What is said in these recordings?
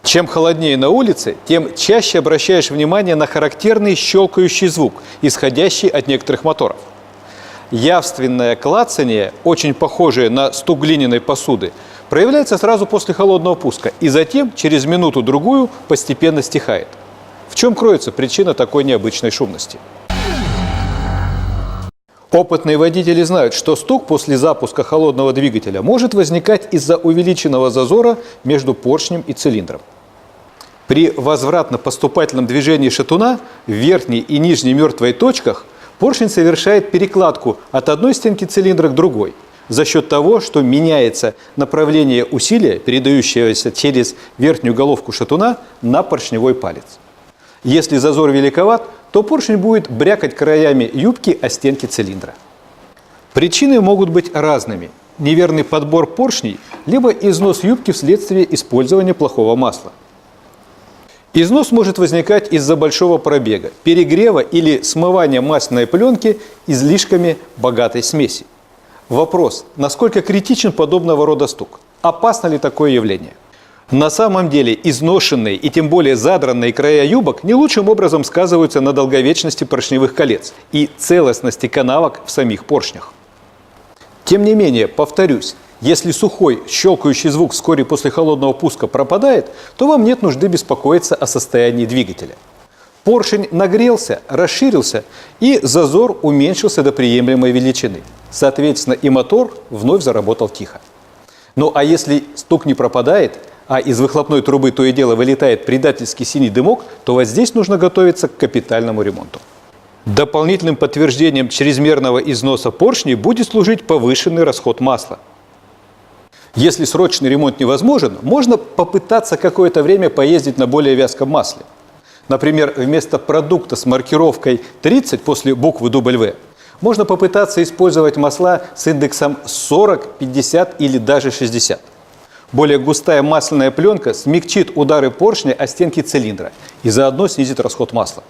Чем холоднее на улице, тем чаще обращаешь внимание на характерный щелкающий звук, исходящий от некоторых моторов. Явственное клацание, очень похожее на стук глиняной посуды, проявляется сразу после холодного пуска и затем, через минуту-другую, постепенно стихает. В чем кроется причина такой необычной шумности? Опытные водители знают, что стук после запуска холодного двигателя может возникать из-за увеличенного зазора между поршнем и цилиндром. При возвратно-поступательном движении шатуна в верхней и нижней мертвой точках поршень совершает перекладку от одной стенки цилиндра к другой за счет того, что меняется направление усилия, передающегося через верхнюю головку шатуна на поршневой палец. Если зазор великоват, то поршень будет брякать краями юбки о стенки цилиндра. Причины могут быть разными. Неверный подбор поршней, либо износ юбки вследствие использования плохого масла. Износ может возникать из-за большого пробега, перегрева или смывания масляной пленки излишками богатой смеси. Вопрос, насколько критичен подобного рода стук? Опасно ли такое явление? На самом деле изношенные и тем более задранные края юбок не лучшим образом сказываются на долговечности поршневых колец и целостности канавок в самих поршнях. Тем не менее, повторюсь, если сухой щелкающий звук вскоре после холодного пуска пропадает, то вам нет нужды беспокоиться о состоянии двигателя. Поршень нагрелся, расширился и зазор уменьшился до приемлемой величины. Соответственно, и мотор вновь заработал тихо. Ну а если стук не пропадает, а из выхлопной трубы то и дело вылетает предательский синий дымок, то вот здесь нужно готовиться к капитальному ремонту. Дополнительным подтверждением чрезмерного износа поршней будет служить повышенный расход масла. Если срочный ремонт невозможен, можно попытаться какое-то время поездить на более вязком масле. Например, вместо продукта с маркировкой 30 после буквы W можно попытаться использовать масла с индексом 40, 50 или даже 60. Более густая масляная пленка смягчит удары поршня о стенки цилиндра и заодно снизит расход масла.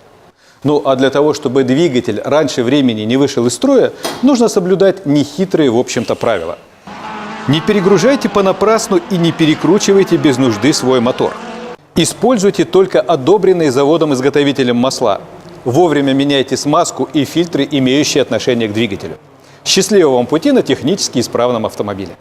Ну а для того, чтобы двигатель раньше времени не вышел из строя, нужно соблюдать нехитрые, в общем-то, правила. Не перегружайте понапрасну и не перекручивайте без нужды свой мотор. Используйте только одобренные заводом-изготовителем масла. Вовремя меняйте смазку и фильтры, имеющие отношение к двигателю. Счастливого вам пути на технически исправном автомобиле!